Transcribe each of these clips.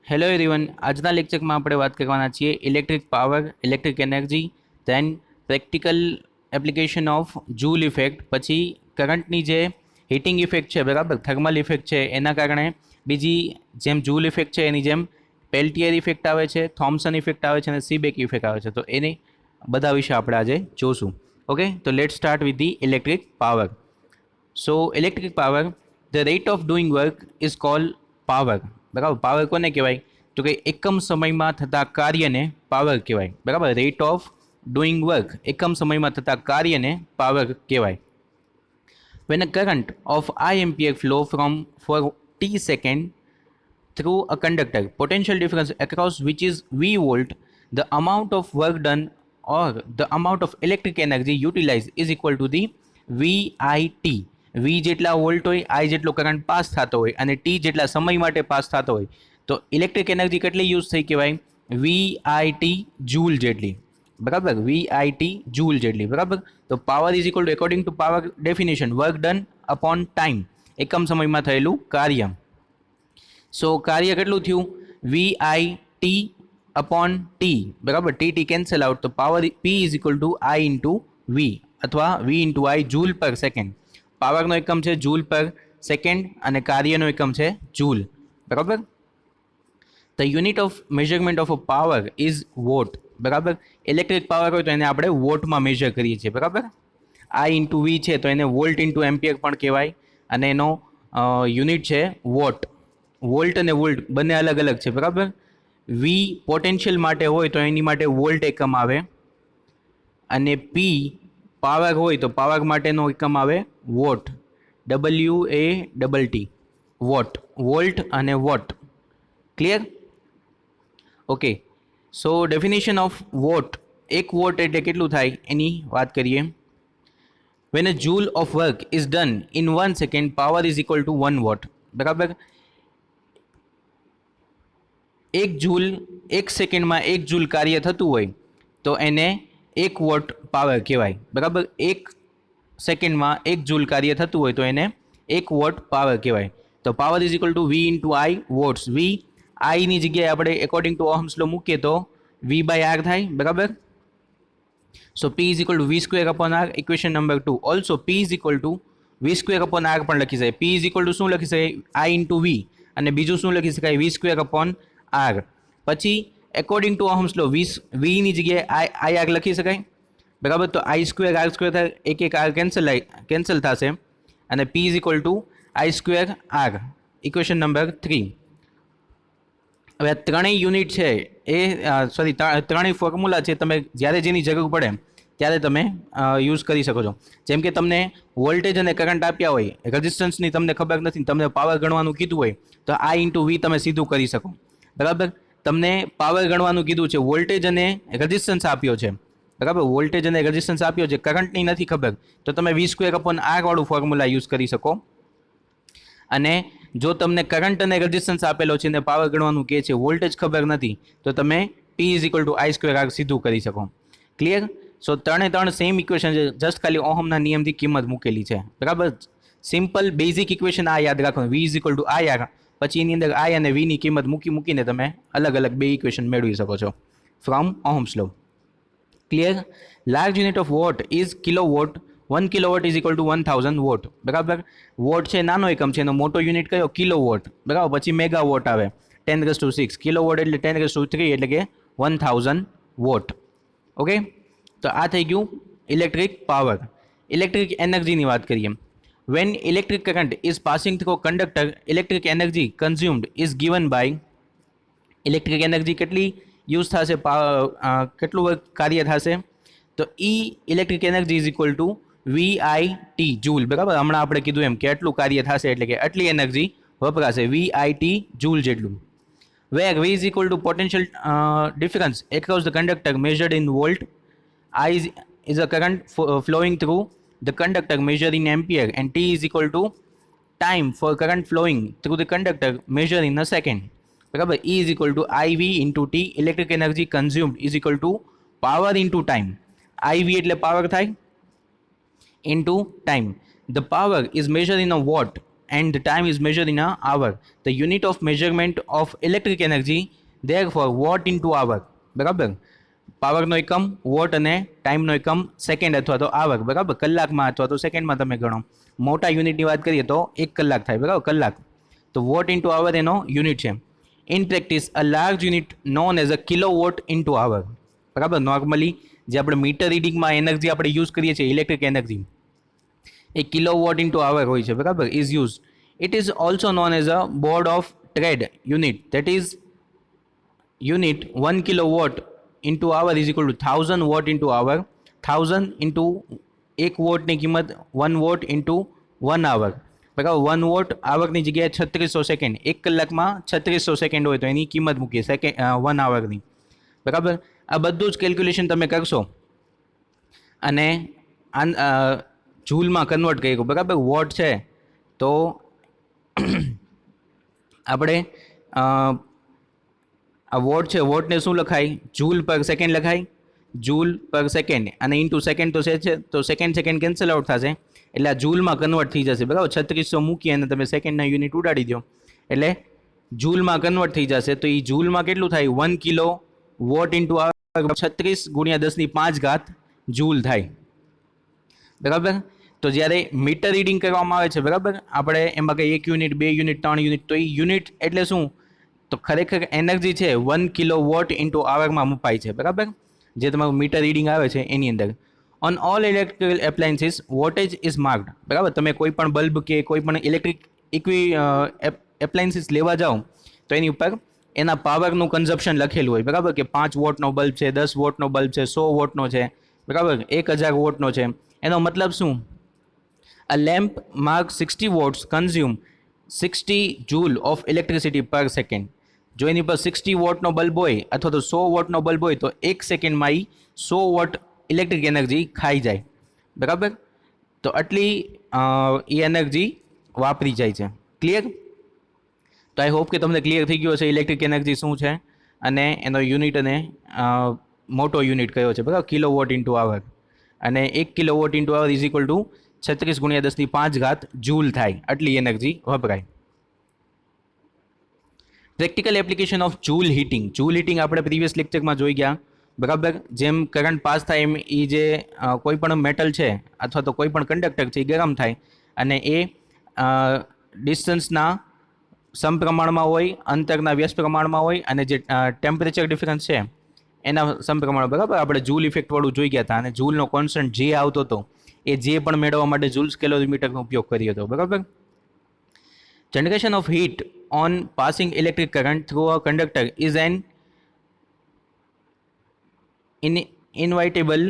Hello everyone, આજના લેક્ચરમાં આપણે વાત કરવાના છીએ electric power, electric energy, then practical application of joule effect, પછી કરંટની જે હીટિંગ ઇફેક્ટ છે, બરાબર, થર્મલ ઇફેક્ટ છે, એના કારણે બીજી જેમ જૂલ ઇફેક્ટ છે એની જેમ પેલ્ટિયર ઇફેક્ટ આવે છે, થોમ્સન ઇફેક્ટ આવે છે અને સીબેક ઇફેક્ટ આવે છે. તો એની બધા વિશે આપણે આજે જોશું. ઓકે, તો late start with the electric power. So electric power, the rate of doing work is called power. બરાબર, પાવર કોને કહેવાય? તો કે એકમ સમયમાં થતા કાર્યને પાવર કહેવાય. બરાબર, રેટ ઓફ ડુઈંગ વર્ક, એકમ સમયમાં થતા કાર્યને પાવર કહેવાય. When a current of I ampere flow from for t second through a conductor, potential difference across which is V volt, the amount of work done or the amount of electric energy utilized is equal to the VIT. V જેટલા volt હોય, I જેટલો current pass થતો હોય અને T જેટલા સમય માટે pass થતો હોય, તો ઇલેક્ટ્રિક એનર્જી કેટલી યુઝ થઈ કહેવાય? VIT જૂલ જેટલી. બરાબર, VIT જૂલ જેટલી. બરાબર, તો power is equal two, according to power definition, work done upon time, એકમ સમયમાં થયેલું કાર્ય. સો કાર્ય કેટલું થયું? VIT upon T. બરાબર, ટી કેન્સલ આઉટ, તો power P is equal to I into V અથવા V ઇન્ટુ I જૂલ પર સેકન્ડ. પાવરનો એકમ છે જૂલ પર સેકન્ડ અને કાર્યનો એકમ છે જૂલ. બરાબર, the unit of measurement of a power is what. બરાબર, ઇલેક્ટ્રિક પાવર હોય તો એને આપણે વોટમાં મેઝર કરીએ છીએ. બરાબર, I ઇન્ટુ વી છે તો એને વોલ્ટ ઇન્ટુ એમ્પિયર પણ કહેવાય અને એનો યુનિટ છે વોટ. વોલ્ટ અને વોલ્ટ બંને અલગ અલગ છે. બરાબર, વી પોટેન્શિયલ માટે હોય તો એની માટે વોલ્ટ એકમ આવે અને પી પાવર હોય તો પાવર માટેનો એકમ આવે વોટ. WATT, વોટ, વોલ્ટ અને watt. Clear? Okay, so definition of watt, એક વોટ એટલે કેટલું થાય એની વાત કરીએ. When a joule of work is done in 1 second, power is equal to 1 watt. બરાબર, એક જૂલ, એક સેકન્ડમાં એક જૂલ કાર્ય થતું હોય તો એને એક વોટ પાવર કહેવાય. બરાબર, એક સેકન્ડમાં એક જૂલ કાર્ય થતું હોય તો એને એક વોટ પાવર કહેવાય. તો power is equal to V into I watts. V આઈની જગ્યાએ આપણે એકોર્ડિંગ ટુ ઓહમ્સ લો મૂકીએ તો વી બાય આર થાય. બરાબર, so P is equal to V square upon R. Equation number 2. Also P is equal to V square upon R પણ લખી શકાય. પી ઇઝ ઇક્વલ ટુ શું લખી શકાય? આઈ ઇન્ટુ વી અને બીજું શું લખી શકાય? વી સ્ક્વેર અપોન આર. પછી એકોર્ડિંગ ટુ ઓહમ્સ લો વીની જગ્યાએ આઈ આર લખી શકાય. બરાબર, તો આઈ સ્ક્વેર આર સ્ક્વેર થાય, એક આર કેન્સલ થશે અને P is equal to I square R. Equation number 3. હવે આ ત્રણેય યુનિટ છે એ ત્રણેય ફોર્મ્યુલા છે, તમે જ્યારે જેની જરૂર પડે ત્યારે તમે યુઝ કરી શકો છો. જેમ કે તમને વોલ્ટેજ અને કરંટ આપ્યા હોય, રેઝિસ્ટન્સની તમને ખબર નથી, તમને પાવર ગણવાનું કીધું હોય તો I ઇન્ટુ વી તમે સીધું કરી શકો. બરાબર, તમને પાવર ગણવાનું કીધું છે, વોલ્ટેજ અને રેઝિસ્ટન્સ આપ્યો છે. બરાબર, વોલ્ટેજ અને રેઝિસ્ટન્સ આપ્યો છે, કરંટની નથી ખબર, તો તમે વી સ્ક્વેર અપોન આર વાળું ફોર્મ્યુલા યુઝ કરી શકો. અને જો તમને કરંટ અને રેઝિસ્ટન્સ આપેલો છે અને પાવર ગણવાનું કહે છે, વોલ્ટેજ ખબર નથી, તો તમે P is equal to I square R સીધું કરી શકો. ક્લિયર? સો ત્રણ સેમ ઇક્વેશન છે, જસ્ટ ખાલી ઓહમના નિયમથી કિંમત મૂકેલી છે. બરાબર, સિમ્પલ બેઝિક ઇક્વેશન આ યાદ રાખવાનું, V is equal to I R, પછી એની અંદર આઈ અને વીની કિંમત મૂકીને તમે અલગ અલગ બે ઇક્વેશન મેળવી શકો છો from Ohm's law. Clear? Large unit of watt is kilo watt. 1 kilowatt is equal to 1000 watt. બરાબર, વોટ છે નાનો એકમ છે, એનો મોટો યુનિટ કયો? Kilo watt. બરાબર, પછી મેગા વોટ આવે 10⁻⁶. કિલો વોટ એટલે 10⁻³ એટલે કે 1000 વોટ. ઓકે, તો આ થઈ ગયું ઇલેક્ટ્રિક પાવર. ઇલેક્ટ્રિક એનર્જીની વાત કરીએ. When electric current is passing through conductor, electric energy consumed is given by. Electric energy કેટલી યુઝ થશે, કેટલું કાર્ય થશે? તો electric energy is equal to VIT joule. બરાબર, હમણાં આપણે કીધું એમ કે આટલું કાર્ય થશે એટલે કે આટલી એનર્જી વપરાશે, VIT જૂલ જેટલું. વેર V is equal two potential difference across the conductor measured in volt. I is a current flowing through the conductor measured in ampere, and T is equal to time for current flowing through the conductor measured in a second. બરાબર, E is equal to IV into T. Electric energy consumed is equal to power into time. IV એટલે power થાય into time. The power is measured in a watt and the time is measured in an hour. The unit of measurement of electric energy therefore watt into hour. બરાબર, પાવરનો એકમ vote અને ટાઈમનો એકમ second અથવા તો આવર. બરાબર, કલાકમાં અથવા તો સેકન્ડમાં તમે ગણો. મોટા યુનિટની વાત કરીએ તો 1 કલાક થાય. બરાબર, કલાક. તો વોટ ઇન્ટુ આવર એનો યુનિટ છે. In practice a large unit known as a kilo watt into hour. બરાબર, નોર્મલી જે આપણે મીટર રીડિંગમાં એનર્જી આપણે યુઝ કરીએ છીએ ઇલેક્ટ્રિક એનર્જી એ કિલો વોટ ઇન્ટુ આવર હોય છે. બરાબર, is use. It is also known as a board of trade unit. That is unit 1 kilo watt into hour is equal to 1000 watt into hour. 1000 into 1 વોટની કિંમત 1 vote into 1 આવર. બરાબર, 1 vote આવરની જગ્યાએ 3600 second. 1 કલાકમાં 3600 second હોય તો એની કિંમત મૂકીએ 1 આવરની. બરાબર, આ બધું જ કેલ્ક્યુલેશન તમે કરશો અને જૂલમાં કન્વર્ટ કર્યું. બરાબર, વોટ છે તો આપણે આ વોટ છે, વોટને શું લખાય? જૂલ પર સેકન્ડ લખાય. જૂલ પર સેકન્ડ અને ઇન્ટુ સેકન્ડ તો છે, તો સેકન્ડ કેન્સલ આઉટ થશે એટલે આ જૂલમાં કન્વર્ટ થઈ જશે. બરાબર, 3600 મૂકી અને તમે સેકન્ડના યુનિટ ઉડાડી દો એટલે જૂલમાં કન્વર્ટ થઈ જશે. તો એ જૂલમાં કેટલું થાય? 1 કિલો વોટ ઇન્ટુ 36 ગુણ્યા 10⁵ જૂલ થાય. બરાબર, તો જ્યારે મીટર રીડિંગ કરવામાં આવે છે, બરાબર, આપણે એમાં કંઈ 1 યુનિટ, 2 યુનિટ, 3 યુનિટ, તો એ યુનિટ એટલે શું? તો ખરેખર એનર્જી છે 1 કિલો વોટ ઇન્ટુ આવરમાં મપાય છે. બરાબર, જે તમારું મીટર રીડિંગ આવે છે એની અંદર. On all electrical appliances wattage is marked. બરાબર, તમે કોઈ પણ બલ્બ કે કોઈ પણ ઇલેક્ટ્રિક એપ્લાયન્સીસ લેવા જાઓ તો એની ઉપર એના પાવરનું કન્ઝપ્શન લખેલું હોય. બરાબર, કે 5 વોટનો બલ્બ છે, 10 વોટનો બલ્બ છે, 100 વોટનો છે, બરાબર, 1000 વોટનો છે. એનો મતલબ શું? A lamp mark 60 watts consume 60 joule of electricity per second. જો એની પર 60 વોટનો બલ્બ હોય અથવા તો 100 વોટનો બલ્બ હોય તો 1 સેકન્ડમાં એ 100 વોટ ઇલેક્ટ્રિક એનર્જી ખાઈ જાય. બરાબર, તો આટલી એ એનર્જી વાપરી જાય છે. ક્લિયર? તો આઈ હોપ કે તમને ક્લિયર થઈ ગયો છે ઇલેક્ટ્રિક એનર્જી શું છે અને એનો યુનિટ અને મોટો યુનિટ કયો છે. બરાબર, કિલો વોટ ઇન્ટુ આવર અને 1 kilo watt into hour is equal to 36 ગુણ્યા 10⁵ જૂલ થાય. આટલી એનર્જી વપરાય. Practical application of joule heating. Joule heating આપણે પ્રીવિયસ લેક્ચરમાં જોઈ ગયા. બરાબર, જેમ કરંટ પાસ થાય એમ એ જે કોઈ પણ મેટલ છે અથવા તો કોઈ પણ કંડક્ટર છે એ ગરમ થાય અને એ ડિસ્ટન્સના સમપ્રમાણમાં હોય, અંતરના વ્યસ્ત પ્રમાણમાં હોય અને જે ટેમ્પરેચર ડિફરન્સ છે એના સમપ્રમાણ. બરાબર, આપણે જૂલ ઇફેક્ટવાળું જોઈ ગયા હતા અને જૂલનો કોન્સ્ટન્ટ જે આવતો હતો એ જે પણ મેળવવા માટે જૂલ્સ કેલોરીમીટરનો ઉપયોગ કર્યો હતો. બરાબર, generation of heat on passing electric current through a conductor is an inevitable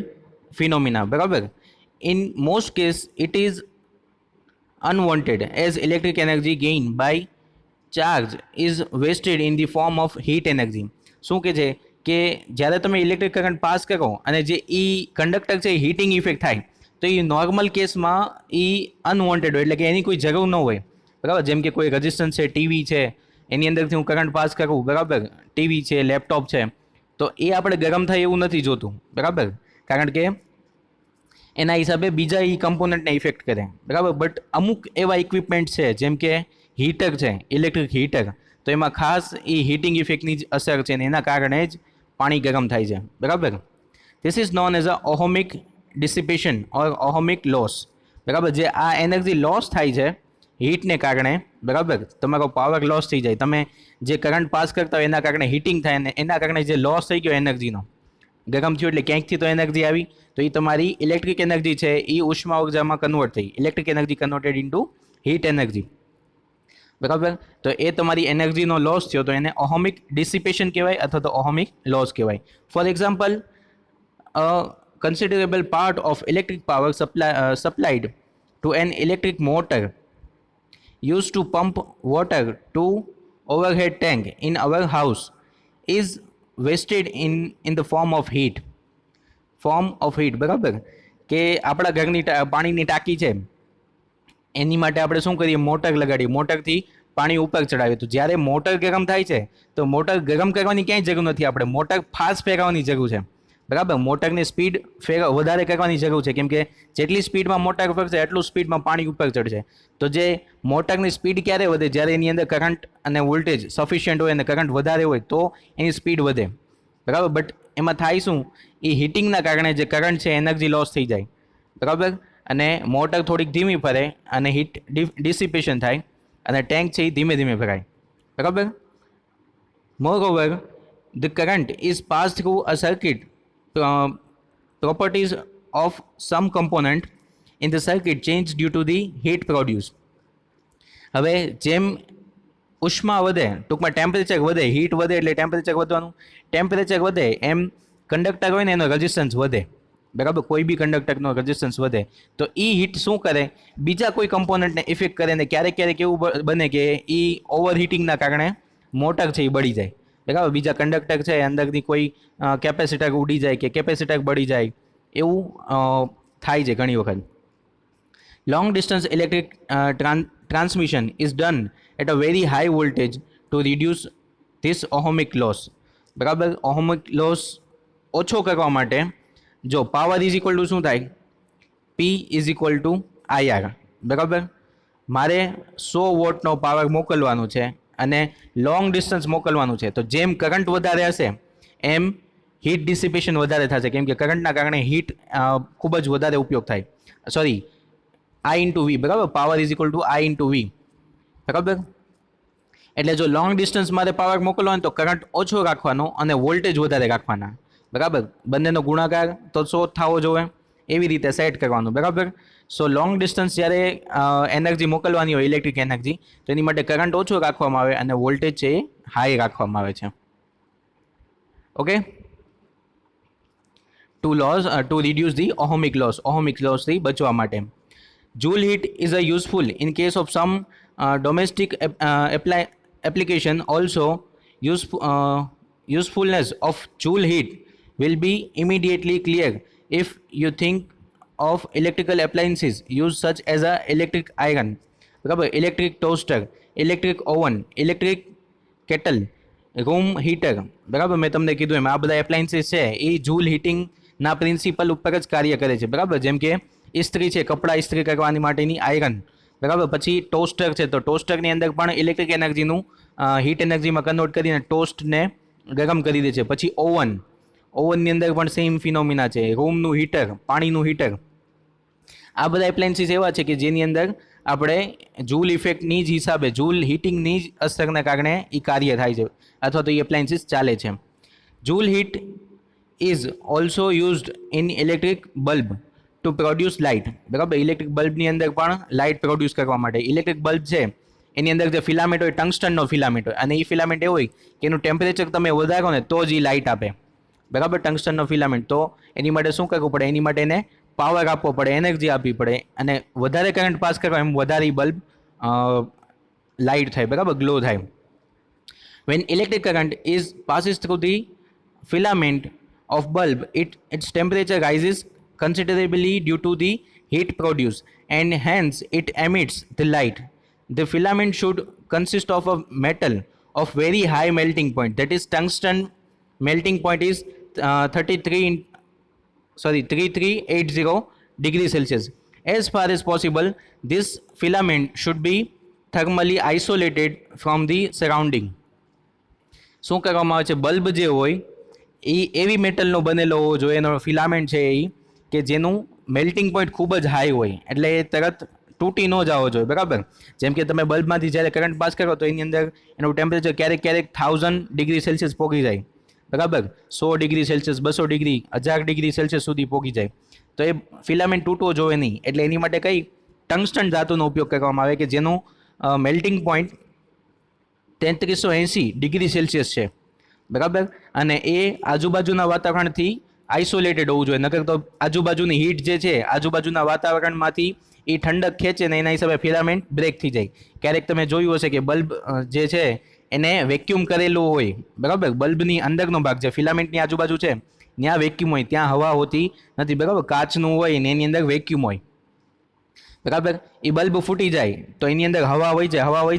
phenomena. બરાબર, in most case it is unwanted as electric energy gained by charge is wasted in the form of heat energy. શું કે છે કે જ્યારે તમે electric current pass કરો અને જે એ કંડક્ટર છે એ હીટિંગ ઇફેક્ટ થાય તો એ નોર્મલ કેસમાં એ અનવોન્ટેડ હોય એટલે કે એની કોઈ જરૂર ન હોય. બરાબર, જેમ કે કોઈ રેઝિસ્ટન્સ છે, ટીવી છે, એની અંદરથી હું કરંટ પાસ કરું. બરાબર, ટીવી છે, લેપટોપ છે, તો એ આપણે ગરમ થાય એવું નથી જોતું. બરાબર, કારણ કે એના હિસાબે બીજા એ કમ્પોનન્ટને ઇફેક્ટ કરે. બરાબર, બટ અમુક એવા ઇક્વિપમેન્ટ છે જેમ કે હીટર છે, ઇલેક્ટ્રિક હીટર, તો એમાં ખાસ એ હીટિંગ ઇફેક્ટની જ અસર છે અને એના કારણે જ પાણી ગરમ થાય છે. બરાબર, this is known as a ohmic dissipation or ohmic loss. બરાબર, જે આ એનર્જી લોસ થાય છે હીટને કારણે, બરાબર, તમારો પાવર લોસ થઈ જાય. તમે જે કરંટ પાસ કરતા હોય એના કારણે હીટિંગ થાય અને એના કારણે જે લોસ થઈ ગયો એનર્જીનો, ગરમ થયું એટલે ક્યાંકથી તો એનર્જી આવી, તો એ તમારી ઇલેક્ટ્રિક એનર્જી છે એ ઉષ્મા ઉર્જામાં કન્વર્ટ થઈ. Electric energy converted into heat energy. બરાબર, તો એ તમારી એનર્જીનો લોસ થયો તો એને ઓહોમિક ડિસિપેશન કહેવાય અથવા તો ઓહોમિક લોસ કહેવાય. For example, a considerable part of electric power supplied to an electric motor used to pump water to overhead tank in our house is wasted in the form of heat. બરાબર, કે આપણા ઘરની પાણીની ટાંકી છે એની માટે આપણે શું કરીએ? મોટર લગાડીએ, મોટરથી પાણી ઉપર ચડાવીએ. તો જ્યારે મોટર ગરમ થાય છે તો મોટર ગરમ કરવાની ક્યાંય જરૂર નથી, આપણે મોટર ફાસ્ટ ફેરવવાની જરૂર છે. બરાબર. મોટરની સ્પીડ વધારે કરવાની જરૂર છે, કેમ કે જેટલી સ્પીડમાં મોટર ફરશે એટલું સ્પીડમાં પાણી ઉપર ચડશે. તો જે મોટરની સ્પીડ ક્યારે વધે? જ્યારે એની અંદર કરંટ અને વોલ્ટેજ સફિશિયન્ટ હોય અને કરંટ વધારે હોય તો એની સ્પીડ વધે, બરાબર. બટ એમાં થાય શું? એ હીટિંગના કારણે જે કરંટ છે એનર્જી લોસ થઈ જાય, બરાબર. અને મોટર થોડીક ધીમી ફરે અને હીટ ડિસિપેશન થાય અને ટેન્ક છે એ ધીમે ધીમે ભરાય, બરાબર. Moreover, the current is passed through a circuit. Properties of some component in the circuit change due to the heat produced. હવે જેમ ઉષ્મા વધે, ટૂંકમાં ટેમ્પરેચર વધે, હીટ વધે એટલે ટેમ્પરેચર વધવાનું. ટેમ્પરેચર વધે એમ કંડક્ટર હોય ને એનો રેઝિસ્ટન્સ વધે, બરાબર. કોઈ બી કંડક્ટરનો રેઝિસ્ટન્સ વધે તો એ હીટ શું કરે? બીજા કોઈ કમ્પોનન્ટને ઇફેક્ટ કરે ને ક્યારેક ક્યારેક એવું બને કે એ ઓવરહીટિંગના કારણે મોટર છે એ બળી જાય, બરાબર. બીજા કંડક્ટર છે અંદરથી કોઈ કેપેસિટર ઉડી જાય કે કેપેસિટર બળી જાય, એવું થાય છે ઘણી વખત. Long distance electric transmission is done at a very high voltage to reduce this ohmic loss, બરાબર. ohmic loss ઓછો કરવા માટે જો પાવર ઇઝ ઇક્વલ ટુ શું થાય? P is equal two IR, બરાબર. મારે 100 વોટનો પાવર મોકલવાનો છે અને લોંગ ડિસ્ટન્સ મોકલવાનું છે. તો જેમ કરંટ વધારે હશે એમ હીટ ડિસિપેશન વધારે થશે, કેમ કે કરંટના કારણે હીટ ખૂબ જ વધારે ઉપયોગ થાય. સોરી, I ઇન્ટુ વી, બરાબર. Power is equal to I into V, બરાબર. એટલે જો લોંગ ડિસ્ટન્સ મારે પાવર મોકલવાનો તો કરંટ ઓછો રાખવાનો અને વોલ્ટેજ વધારે રાખવાના, બરાબર. બંનેનો ગુણાકાર તો 100 થવો જોઈએ, એવી રીતે સેટ કરવાનું, બરાબર. સો લોંગ ડિસ્ટન્સ જ્યારે એનર્જી મોકલવાની હોય, ઇલેક્ટ્રિક એનર્જી, તો એની માટે કરંટ ઓછો રાખવામાં આવે અને વોલ્ટેજ છે એ હાઈ રાખવામાં આવે છે. Okay. To reduce the ohmic લોસથી બચવા માટે. Joule heat is a useful in case of some domestic application. Also, usefulness of Joule heat will be immediately clear if you think of electrical appliances used such as a electric iron, બરાબર, electric toaster, electric oven, electric kettle, room heater, બરાબર. મેં તમને કીધું એમ આ બધા appliances છે એ joule હીટિંગના principal ઉપર જ કાર્ય કરે છે, બરાબર. જેમ કે ઇસ્ત્રી છે, કપડાં ઇસ્ત્રી કરવાની માટેની આયરન, બરાબર. પછી ટોસ્ટર છે, તો ટોસ્ટરની અંદર પણ ઇલેક્ટ્રિક એનર્જીનું હીટ એનર્જીમાં કન્વર્ટ કરીને ટોસ્ટને ગરમ કરી દે છે. પછી ઓવનની અંદર પણ સેમ ફિનોમિના છે. રૂમનું હીટર, પાણીનું હીટર, આ બધા એપ્લાયન્સીસ એવા છે કે જેની અંદર આપણે જૂલ ઇફેક્ટની જ હિસાબે, જૂલ હીટિંગની જ અસરના કારણે એ કાર્ય થાય છે અથવા તો એ એપ્લાયન્સીસ ચાલે છે. Joule heat is also used in electric bulb to produce light, બરાબર. ઇલેક્ટ્રિક બલ્બની અંદર પણ લાઇટ પ્રોડ્યુસ કરવા માટે. ઇલેક્ટ્રિક બલ્બ છે એની અંદર જે ફિલામેન્ટ હોય ટંગસ્ટનનો ફિલામેન્ટ હોય અને એ ફિલામેન્ટ એવું હોય કે એનું ટેમ્પરેચર તમે વધારો ને તો જ એ લાઇટ આપે, બરાબર. ટંગસ્ટનનો ફિલામેન્ટ, તો એની માટે શું કરવું પડે? એની માટે એને પાવર આપવો પડે, એનર્જી આપવી પડે અને વધારે કરંટ પાસ કરવા એમ વધારે બલ્બ લાઇટ થાય, બરાબર, ગ્લો થાય. When electric current passes through the filament of bulb, its temperature rises considerably due to the heat produced and hence it emits the light. The filament should consist of a metal of very high melting point, that is tungsten. Melting point is 3380 degrees Celsius. As far as possible, this filament should be thermally isolated from the surrounding. શું કરવામાં આવે છે? Bulb જે હોય એ એવી મેટલનો બનેલો હોવો જોઈએ, એનો ફિલામેન્ટ છે એ કે જેનું મેલ્ટિંગ પોઈન્ટ ખૂબ જ હાઈ હોય, એટલે એ તરત તૂટી ન જવો જોઈએ, બરાબર. જેમ કે તમે બલ્બમાંથી જ્યારે કરંટ પાસ કરો તો એની અંદર એનું ટેમ્પરેચર ક્યારેક 1000 ડિગ્રી સેલ્સિયસ પહોંચી જાય, બરાબર. 100 degree Celsius, 200 degree, 1000 degree Celsius સુધી પહોંચી જાય. તો એ ફિલામેન્ટ તૂટવો જોઈએ નહીં, એટલે એની માટે કઈ ટંગસ્ટન ધાતુનો ઉપયોગ કરવામાં આવે કે જેનું મેલ્ટિંગ પોઈન્ટ 3380 ડિગ્રી સેલ્સિયસ છે, બરાબર. અને એ આજુબાજુના વાતાવરણથી આઇસોલેટેડ હોવું જોઈએ, નકર તો આજુબાજુની હીટ જે છે આજુબાજુના વાતાવરણમાંથી એ ઠંડક ખેંચે ને એના હિસાબે ફિલામેન્ટ બ્રેક થઈ જાય. ક્યારેક તમે જોયું હશે કે બલ્બ જે છે એને વેક્યુમ કરેલું હોય, બરાબર. બલ્બની અંદરનો ભાગ જે ફિલામેન્ટની આજુબાજુ છે ત્યાં વેક્યુમ હોય, ત્યાં હવા હોતી નથી, બરાબર. કાચનું હોય ને એની અંદર વેક્યુમ હોય, બરાબર. એ બલ્બ ફૂટી જાય તો એની અંદર હવા વહી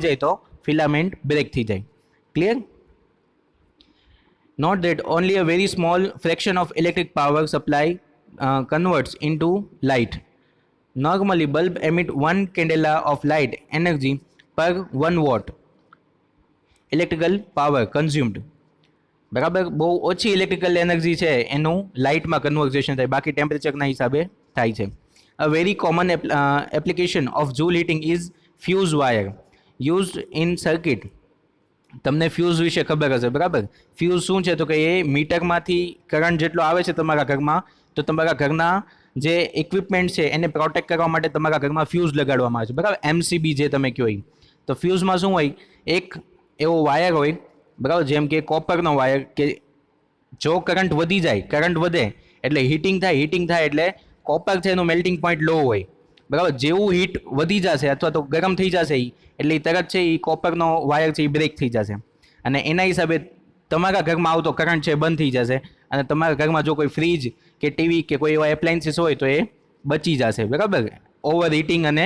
જાય તો ફિલામેન્ટ બ્રેક થઈ જાય. Clear? Note that only a very small fraction of electric power supply converts into light. Normally, bulb emit 1 candela of light energy per 1 watt electrical power consumed. બરાબર, બહુ ઓછી ઇલેક્ટ્રિકલ એનર્જી છે એનું લાઇટમાં conversion થાય, બાકી ટેમ્પરેચરના હિસાબે થાય છે. A very common application of joule heating is fuse wire used in circuit. તમને ફ્યુઝ વિશે ખબર હશે, બરાબર. ફ્યુઝ શું છે તો કે એ મીટરમાંથી કરંટ જેટલો આવે છે તમારા ઘરમાં, તો તમારા ઘરના જે ઇક્વિપમેન્ટ છે એને પ્રોટેક્ટ કરવા માટે તમારા ઘરમાં ફ્યુઝ લગાડવામાં આવે છે, બરાબર. એમસીબી જે તમે કહો. તો ફ્યુઝમાં શું હોય, એક એવો વાયર હોય, બરાબર, જેમ કે કોપરનો વાયર, કે જો કરંટ વધી જાય, કરંટ વધે એટલે હીટિંગ થાય એટલે કોપર છે એનું મેલ્ટિંગ પોઈન્ટ લો હોય, બરાબર. જેવું હીટ વધી જશે અથવા તો ગરમ થઈ જશે એટલે એ તરત છે એ કોપરનો વાયર છે એ બ્રેક થઈ જશે, અને એના હિસાબે તમારા ઘરમાં આવતો કરંટ છે બંધ થઈ જશે, અને તમારા ઘરમાં જો કોઈ ફ્રીજ કે ટીવી કે કોઈ એવા એપ્લાયન્સીસ હોય તો એ બચી જશે, બરાબર, ઓવર હીટિંગ. અને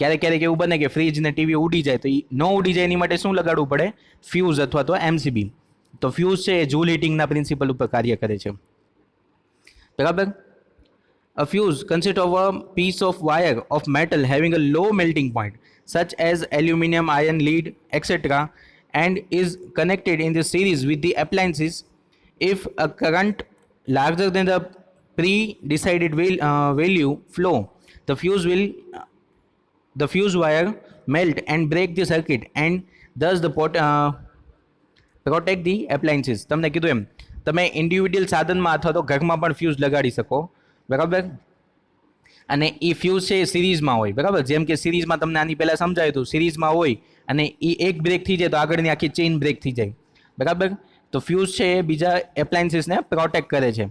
ક્યારેક એવું બને કે ફ્રીજ ને ટીવી ઉડી જાય, તો એ ન ઉડી જાય એની માટે શું લગાડવું પડે, ફ્યુઝ અથવા તો એમસીબી. તો ફ્યુઝ છે એ જૂલ હીટિંગના પ્રિન્સિપલ ઉપર કાર્ય કરે છે, બરાબર. A fuse consists of a piece of wire of metal having a low melting point, such as aluminum, iron, lead, etc., and is connected in the series with the appliances. If a current larger than the pre-decided value flow, the fuse wire melt and break the circuit, and thus protect the appliances. તમને કીધું એમ તમે individual સાધનમાં અથવા તો ઘરમાં પણ fuse લગાડી શકો, બરાબર. અને એ ફ્યુઝ છે એ સિરીઝમાં હોય, બરાબર. જેમ કે સિરીઝમાં તમને આની પહેલાં સમજાયું હતું, સિરીઝમાં હોય અને એ એક બ્રેક થઈ જાય તો આગળની આખી ચેઇન બ્રેક થઈ જાય, બરાબર. તો ફ્યુઝ છે એ બીજા એપ્લાયન્સીસને પ્રોટેક્ટ કરે છે.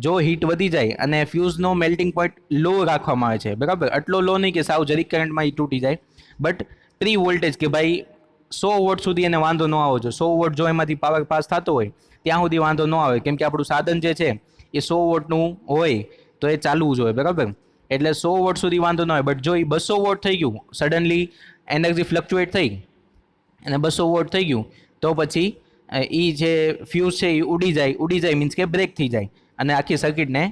જો હીટ વધી જાય અને ફ્યુઝનો મેલ્ટિંગ પોઈન્ટ લો રાખવામાં આવે છે, બરાબર. આટલો લો નહીં કે સાવ જરીક કરંટમાં એ તૂટી જાય, બટ પ્રી વોલ્ટેજ કે ભાઈ 100 વોટ સુધી એને વાંધો ન આવવો જોઈએ. 100 વોટ જો એમાંથી પાવર પાસ થતો હોય ત્યાં સુધી વાંધો ન આવે, કેમ કે આપણું સાધન જે છે એ 100 વોટનું હોય તો એ ચાલવું જોઈએ, બરાબર. એટલે 100 વોટ સુધી વાંધો ન હોય, બટ જો એ 200 વોટ થઈ ગયું, સડનલી એનર્જી ફ્લક્ચ્યુએટ થઈ અને 200 વોટ થઈ ગયું, તો પછી એ જે ફ્યુઝ છે એ ઉડી જાય મીન્સ કે બ્રેક થઈ જાય, અને આખી સર્કિટને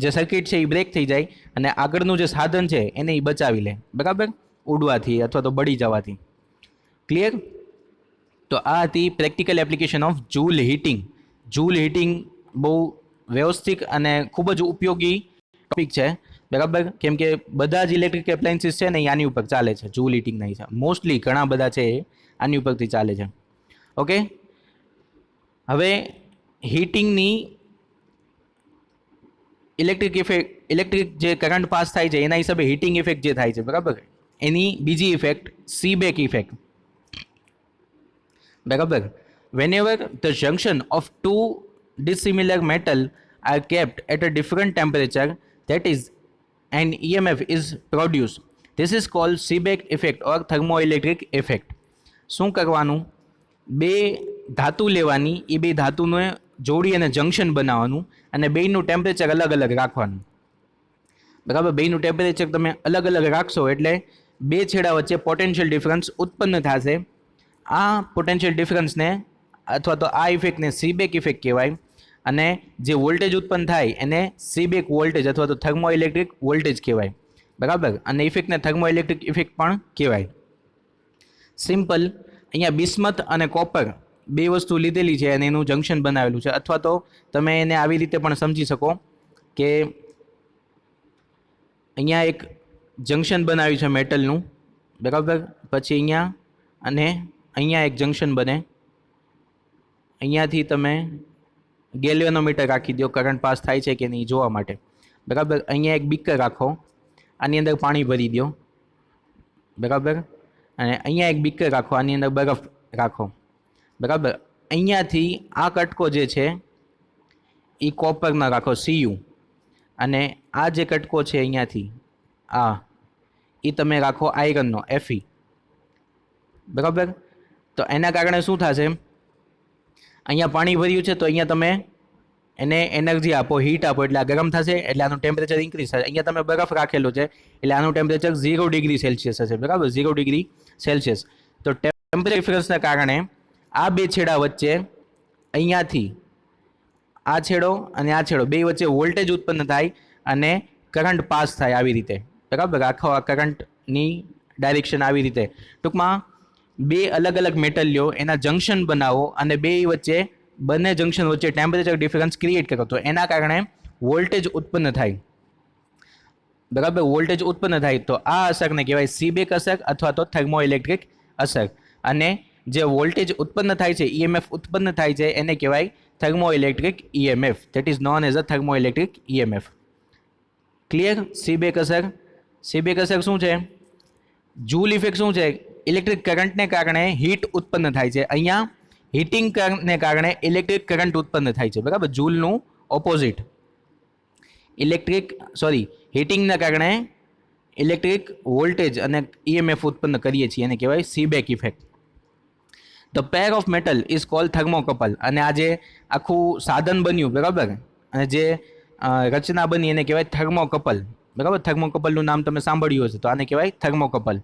જે સર્કિટ છે એ બ્રેક થઈ જાય, અને આગળનું જે સાધન છે એને એ બચાવી લે, બરાબર, ઉડવાથી અથવા તો બળી જવાથી. ક્લિયર? તો આ હતી practical application of joule heating. Joule heating બહુ વ્યવસ્થિત અને ખૂબ જ ઉપયોગી ટોપિક છે, બરાબર. કેમ કે બધા જ ઇલેક્ટ્રિક એપ્લાયન્સીસ છે ને એ આની ઉપર ચાલે છે, જૂલ હીટિંગના હિસાબ. મોસ્ટલી ઘણા બધા છે એ આની ઉપરથી ચાલે છે. ઓકે, હવે હીટિંગની ઇલેક્ટ્રિક જે કરંટ પાસ થાય છે એના હિસાબે હીટિંગ ઇફેક્ટ જે થાય છે, બરાબર, એની બીજી ઇફેક્ટ સીબેક ઇફેક્ટ, બરાબર. whenever the junction of two dissimilar metal are kept at a different temperature, that is, an EMF is produced. This is called Seebeck effect or thermoelectric effect. શું કરવાનું, બે ધાતુ લેવાની, એ બે ધાતુને જોડી અને જંક્શન બનાવવાનું, અને બેયનું ટેમ્પરેચર અલગ અલગ રાખવાનું, બરાબર. બેયનું ટેમ્પરેચર તમે અલગ અલગ રાખશો એટલે બે છેડા વચ્ચે પોટેન્શિયલ ડિફરન્સ ઉત્પન્ન થશે. આ પોટેન્શિયલ ડિફરન્સને અથવા તો આ ઇફેક્ટને સીબેક ઇફેક્ટ કહેવાય, અને જે વોલ્ટેજ ઉત્પન્ન થાય એને સીબેક વોલ્ટેજ અથવા તો થર્મોઇલેક્ટ્રિક વોલ્ટેજ કહેવાય, બરાબર. અને ઇફેક્ટને થર્મોઇલેક્ટ્રિક ઇફેક્ટ પણ કહેવાય. સિમ્પલ, અહીંયા બિસ્મથ અને કોપર બે વસ્તુ લીધેલી છે અને એનું જંક્શન બનાવેલું છે, અથવા તો તમે એને આવી રીતે પણ સમજી શકો કે અહીંયા એક જંક્શન બનાવ્યું છે મેટલનું, બરાબર. પછી અહીંયા અને અહીંયા એક જંક્શન બને, અહીંયાથી તમે ગેલ્વેનોમીટર રાખી દો કરંટ પાસ થાય છે કે નહીં જોવા માટે, બરાબર. અહીંયા એક બીકર રાખો, આની અંદર પાણી ભરી દો, બરાબર. અને અહીંયા એક બીકર રાખો, આની અંદર બરફ રાખો, બરાબર. અહીંયાથી આ કટકો જે છે એ કોપરના રાખો, CU, અને આ જે કટકો છે અહીંયાથી આ એ તમે રાખો આયરનનો, Fe, બરાબર. તો એના કારણે શું થશે, અહીંયા પાણી ભર્યું છે તો અહીંયા તમે એને એનર્જી આપો, હીટ આપો, એટલે આ ગરમ થશે, એટલે આનું ટેમ્પરેચર ઇન્ક્રીઝ થશે. અહીંયા તમે બરફ રાખેલો છે એટલે આનું ટેમ્પરેચર 0 ડિગ્રી સેલ્સિયસ હશે, બરાબર, 0 ડિગ્રી સેલ્સિયસ. તો ટેમ્પરેચર ડિફરન્સના કારણે આ બે છેડા વચ્ચે અહીંયાથી આ છેડો અને આ છેડો બે વચ્ચે વોલ્ટેજ ઉત્પન્ન થાય અને કરંટ પાસ થાય આવી રીતે, બરાબર. આખો આ કરંટની ડાયરેક્શન આવી રીતે. ટૂંકમાં બે અલગ અલગ મેટલ લ્યો, એના જંક્શન બનાવો અને બે વચ્ચે બંને જંક્શન વચ્ચે ટેમ્પરેચર ડિફરન્સ ક્રિએટ કરો, તો એના કારણે વોલ્ટેજ ઉત્પન્ન થાય, બરાબર. વોલ્ટેજ ઉત્પન્ન થાય તો આ અસરને કહેવાય સીબેક અસર અથવા તો થર્મોઇલેક્ટ્રિક અસર. અને જે વોલ્ટેજ ઉત્પન્ન થાય છે, ઈએમએફ ઉત્પન્ન થાય છે, એને કહેવાય thermoelectric EMF. That is known as a thermoelectric EMF. Clear? CBAC અસર. સીબેક અસર શું છે? જૂલ ઇફેક્ટ શું છે? ઇલેક્ટ્રિક કરંટને કારણે હીટ ઉત્પન્ન થાય છે. અહીંયા હીટિંગ કરંટને કારણે ઇલેક્ટ્રિક કરંટ ઉત્પન્ન થાય છે, બરાબર. જૂલનું ઓપોઝિટ. હીટિંગના કારણે ઇલેક્ટ્રિક વોલ્ટેજ અને ઈએમએફ ઉત્પન્ન કરીએ છીએ, એને કહેવાય CBAC effect. The pair of metal is called thermocouple. અને આ જે આખું સાધન બન્યું, બરાબર, અને જે રચના બની એને કહેવાય થર્મોકપલ, બરાબર. થર્મોકપલનું નામ તમે સાંભળ્યું હશે, તો આને કહેવાય thermocouple.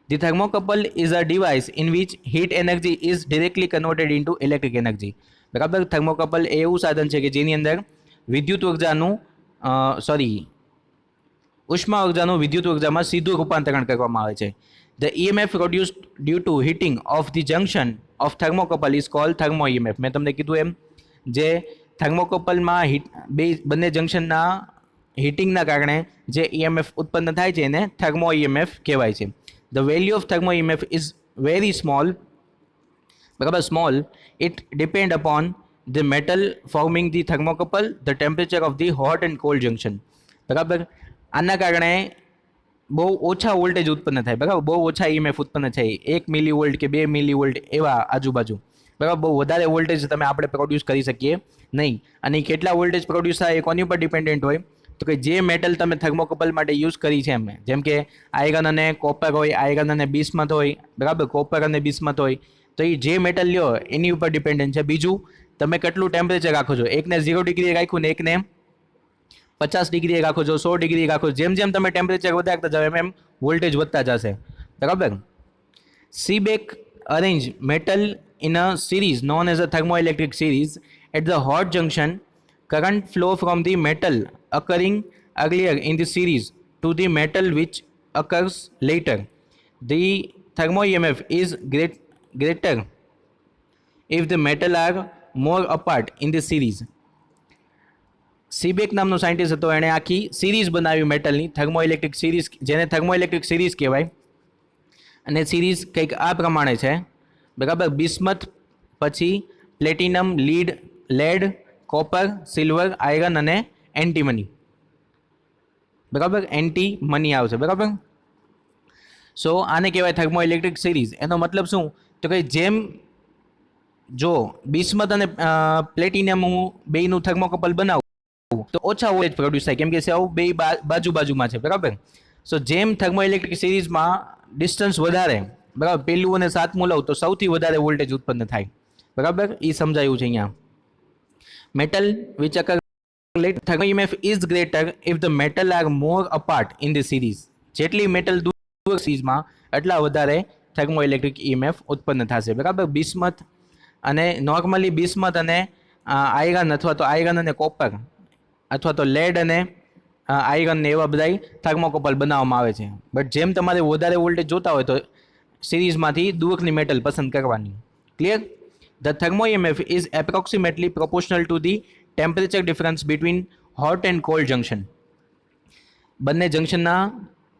The thermocouple is a device in which heat energy is directly converted into electric energy, બરાબર. થર્મોકપલ એ એવું સાધન છે કે જેની અંદર વિદ્યુત ઉર્જાનું ઉષ્મા ઉર્જાનું વિદ્યુત ઉર્જામાં સીધું રૂપાંતરણ કરવામાં આવે છે. The EMF produced due to heating of the junction of thermocouple is called thermo EMF. મેં તમને કીધું એમ, જે થર્મોકપલમાં બંને જંક્શનના હીટિંગના કારણે જે ઈએમએફ ઉત્પન્ન થાય છે એને થર્મો ઈએમએફ કહેવાય છે. The value of thermo EMF is very small, બરાબર. Small. It depend upon the metal forming the thermocouple, the temperature of the hot and cold junction, બરાબર. આના કારણે બહુ ઓછા વોલ્ટેજ ઉત્પન્ન થાય, બરાબર. બહુ ઓછા ઈએમએફ ઉત્પન્ન થાય, 1 મિલીવોલ્ટ કે 2 મિલીવોલ્ટ એવા આજુબાજુ, બરાબર. બહુ વધારે વોલ્ટેજ તમે આપણે પ્રોડ્યુસ કરી શકીએ નહીં. અને કેટલા વોલ્ટેજ પ્રોડ્યુસ થાય એ કોની ઉપર ડિપેન્ડન્ટ હોય? તો કે જે મેટલ તમે થર્મોકપલ માટે યુઝ કરી છે, જેમ કે આયરન અને કોપર હોય, આયરન અને બિસ્મથ હોય, બરાબર. કોપર અને બિસ્મથ હોય, તો એ જે મેટલ લ્યો એની ઉપર ડિપેન્ડન્ટ છે. બીજું, તમે કેટલું ટેમ્પરેચર રાખો છો. એકને 0 ડિગ્રી રાખ્યું ને એકને 50 ડિગ્રી રાખો છો, 100 ડિગ્રી રાખો છો. જેમ જેમ તમે ટેમ્પરેચર વધારતા જાવ એમ વોલ્ટેજ વધતા જશે, બરાબર. CBAC arrange metal in a series known as a thermoelectric series. At the hot junction, current flow from the metal occurring earlier in the series to the metal which occurs later. The thermo EMF is greater if the metal are more apart in the series. CBAC નામનો scientist હતો, એણે આખી series બનાવી મેટલની, thermoelectric series, જેને thermoelectric series કહેવાય. અને series કંઈક આ પ્રમાણે છે, બરાબર. બિસ્મથ, પછી platinum, lead, copper, silver, iron અને એન્ટીમની, બરાબર. એન્ટીમની આવશે, બરાબર. સો આને કહેવાય થર્મોઇલેક્ટ્રિક સિરીઝ. એનો મતલબ શું? તો કે જેમ જો બિસ્મથ અને પ્લેટિનમ હું બેયનું થર્મોકપલ બનાવું તો ઓછા વોલ્ટેજ પ્રોડ્યુસ થાય, કેમ કે સેવ બે બાજુમાં છે, બરાબર. સો જેમ થર્મોઇલેક્ટ્રિક સિરીઝમાં ડિસ્ટન્સ વધારે, બરાબર, પહેલું અને સાતમું લઉં તો સૌથી વધારે વોલ્ટેજ ઉત્પન્ન થાય, બરાબર. એ સમજાયું છે અહીંયા. Metal which occur late thermo EMF is greater if the metal are more apart in the series. જેટલી મેટલ દૂર સિરીઝમાં એટલા વધારે થર્મોઇલેક્ટ્રિક EMF ઉત્પન્ન થશે, બરાબર. બિસ્મથ અને નોર્મલી બિસ્મથ અને આયરન અથવા તો આયરન અને કોપર અથવા તો લેડ અને આયરન ને એવા બધા થર્મોકપલ બનાવવામાં આવે છે. બટ જેમ તમારે વધારે વોલ્ટેજ જોતા હોય તો સિરીઝમાંથી દૂરની મેટલ પસંદ કરવાની. Clear? The thermo EMF is approximately proportional to the temperature difference between hot and cold junction. બંને જંક્શનના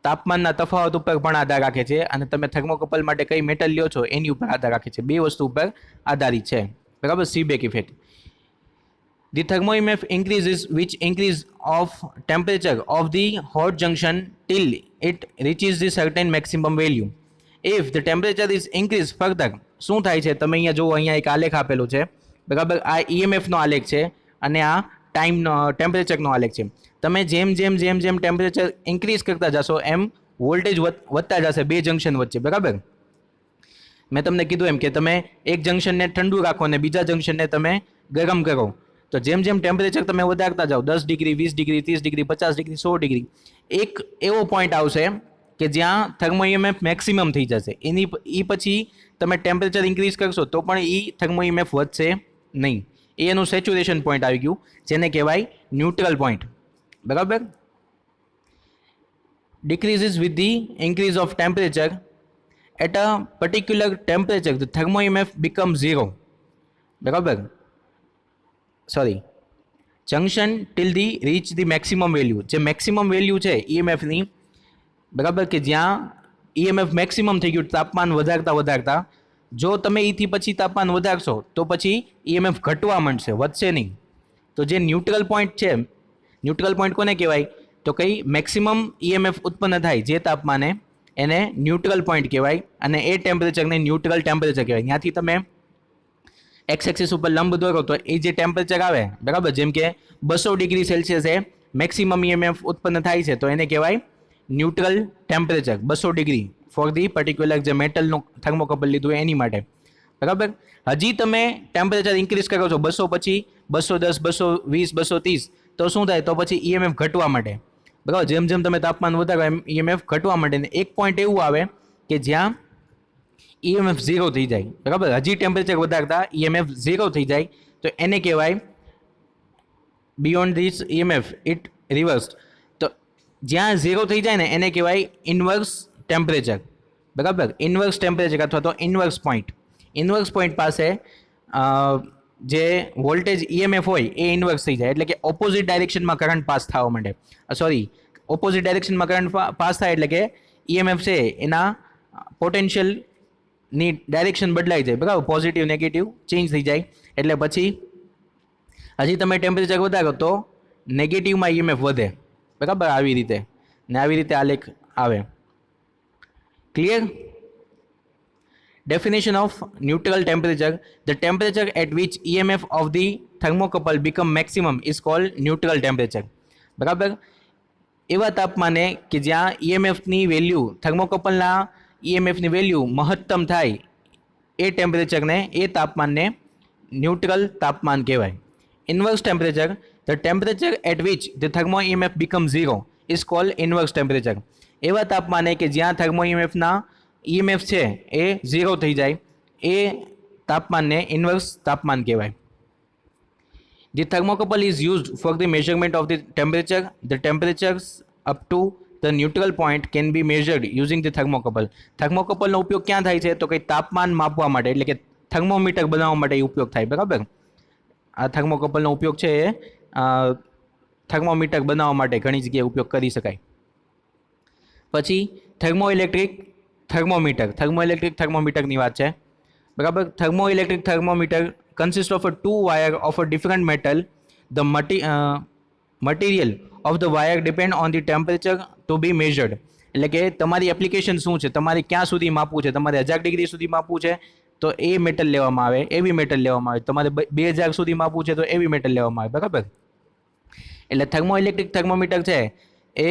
તાપમાનના તફાવત ઉપર પણ આધાર રાખે છે, અને તમે થર્મોકપલ માટે કઈ મેટલ લ્યો છો એની ઉપર આધાર રાખે છે. બે વસ્તુ ઉપર આધારિત છે, બરાબર. CBAC effect. The thermo EMF increases which increase of temperature of the hot junction till it reaches the certain maximum value. If the temperature is increased further, શું થાય છે? તમે અહીંયા જુઓ, અહીંયા એક આલેખ આપેલો છે, બરાબર. આ EMFનો આલેખ છે અને આ ટેમ્પરેચરનો આલેખ છે. તમે જેમ જેમ જેમ જેમ ટેમ્પરેચર ઇન્ક્રીઝ કરતા જશો એમ વોલ્ટેજ વધતા જશે બે જંક્શન વચ્ચે, બરાબર. મેં તમને કીધું એમ કે તમે એક જંક્શનને ઠંડુ રાખો અને બીજા જંક્શનને તમે ગરમ કરો, તો જેમ જેમ ટેમ્પરેચર તમે વધારતા જાઓ, 10 degree, 20 degree, 30 degree, 50 degree, 100 degree, એક એવો પોઈન્ટ આવશે કે જ્યાં થર્મો EMF મેક્સિમમ થઈ જશે. એ પછી તમે ટેમ્પરેચર ઇન્ક્રીઝ કરશો તો પણ એ થર્મો EMF વધશે નહીં. એ એનું સેચ્યુરેશન પોઈન્ટ આવી ગયું, જેને કહેવાય ન્યુટ્રલ પોઈન્ટ. બરાબર. decreases with the increase of temperature. At a particular temperature the thermo EMF becomes zero. બરાબર. Sorry, junction till the reach the maximum value. જે મેક્સિમમ વેલ્યુ છે ઈએમએફની, બરાબર, કે જ્યાં ઈએમએફ મેક્સિમમ થઈ ગયું તાપમાન વધારતા વધારતા, જો તમે એથી પછી તાપમાન વધારશો તો પછી ઈએમએફ ઘટવા માંડશે, વધશે નહીં. તો જે ન્યુટ્રલ પોઈન્ટ છે, ન્યુટ્રલ પોઈન્ટ કોને કહેવાય? તો કઈ મેક્સિમમ ઈએમએફ ઉત્પન્ન થાય જે તાપમાને, એને ન્યુટ્રલ પોઈન્ટ કહેવાય, અને એ ટેમ્પરેચરને ન્યુટ્રલ ટેમ્પરેચર કહેવાય. ત્યાંથી તમે એક્સ એક્સિસ ઉપર લંબ દોરો તો એ જે ટેમ્પરેચર આવે, બરાબર, જેમ કે 200 ડિગ્રી સેલ્સિયસે મેક્સિમમ ઈએમએફ ઉત્પન્ન થાય છે, તો એને કહેવાય neutral temperature 200 degree for the particular જે મેટલનું થર્મોકપલ લીધું એની માટે. બરાબર. હજી તમે ટેમ્પરેચર ઇન્ક્રીઝ કરો છો 200 પછી 210, 220, 230, તો શું થાય? તો પછી ઈએમએફ ઘટવા માટે. બરાબર. જેમ જેમ તમે તાપમાન વધારો એમ ઈએમએફ ઘટવા માટે. ને એક પોઈન્ટ એવું આવે કે જ્યાં ઈએમએફ ઝીરો થઈ જાય. બરાબર. હજી ટેમ્પરેચર વધારતા ઈએમએફ ઝીરો થઈ જાય, તો એને કહેવાય beyond this EMF it reverse. તો જ્યાં ઝીરો થઈ જાય ને એને કહેવાય ઇન્વર્સ ટેમ્પરેચર. બરાબર. ઇન્વર્સ ટેમ્પરેચર અથવા તો ઇન્વર્સ પોઈન્ટ. ઇન્વર્સ પોઈન્ટ પાસે જે વોલ્ટેજ ઈએમએફ હોય એ ઇન્વર્સ થઈ જાય, એટલે કે ઓપોઝિટ ડાયરેક્શનમાં કરંટ પાસ થવા માંડે. સોરી, ઓપોઝિટ ડાયરેક્શનમાં કરંટ પાસ થાય એટલે કે ઈએમએફ છે એના પોટેન્શિયલની ડાયરેક્શન બદલાઈ જાય. બરાબર. પોઝિટિવ નેગેટિવ ચેન્જ થઈ જાય. એટલે પછી હજી તમે ટેમ્પરેચર વધારો તો નેગેટિવમાં ઈએમએફ વધે. બરાબર. આવી રીતે ને આવી રીતે આલેખ આવે. Clear? Definition of neutral temperature: the temperature at which EMF of the thermocouple become maximum is called neutral temperature. બરાબર. એવા તાપમાને કે જ્યાં ઈએમએફની વેલ્યુ, થર્મોકપલના ઈએમએફની વેલ્યુ મહત્તમ થાય, એ ટેમ્પરેચરને, એ તાપમાનને ન્યુટ્રલ તાપમાન કહેવાય. Inverse temperature: the temperature at which the thermo EMF becomes zero is called inverse temperature. એવા તાપમાને કે જ્યાં થર્મો ઈએમએફના ઈએમએફ છે એ ઝીરો થઈ જાય, એ તાપમાનને ઇન્વર્સ તાપમાન કહેવાય. The thermocouple is used for the measurement of the temperature. The temperatures up to the neutral point can be measured using the thermocouple. થર્મોકપલનો ઉપયોગ ક્યાં થાય છે? તો કંઈ તાપમાન માપવા માટે, એટલે કે થર્મોમીટર બનાવવા માટે ઉપયોગ થાય. બરાબર. આ થર્મોકપલનો ઉપયોગ છે એ થર્મોમીટર બનાવવા માટે ઘણી જગ્યાએ ઉપયોગ કરી શકાય. પછી થર્મોઇલેક્ટ્રિક થર્મોમીટર. થર્મોઇલેક્ટ્રિક થર્મોમીટરની વાત છે. બરાબર. Thermoelectric thermometer consists of a two wire of a different metal. The material of the wire depend on the temperature to be measured. એટલે કે તમારી એપ્લિકેશન શું છે, તમારે ક્યાં સુધી માપવું છે, તમારે 1000 ડિગ્રી સુધી માપવું છે તો એ મેટલ લેવામાં આવે, એવી મેટલ લેવામાં આવે. તમારે 2000 સુધી માપવું છે તો એવી મેટલ લેવામાં આવે. બરાબર. એટલે થર્મોઇલેક્ટ્રિક થર્મોમીટર છે એ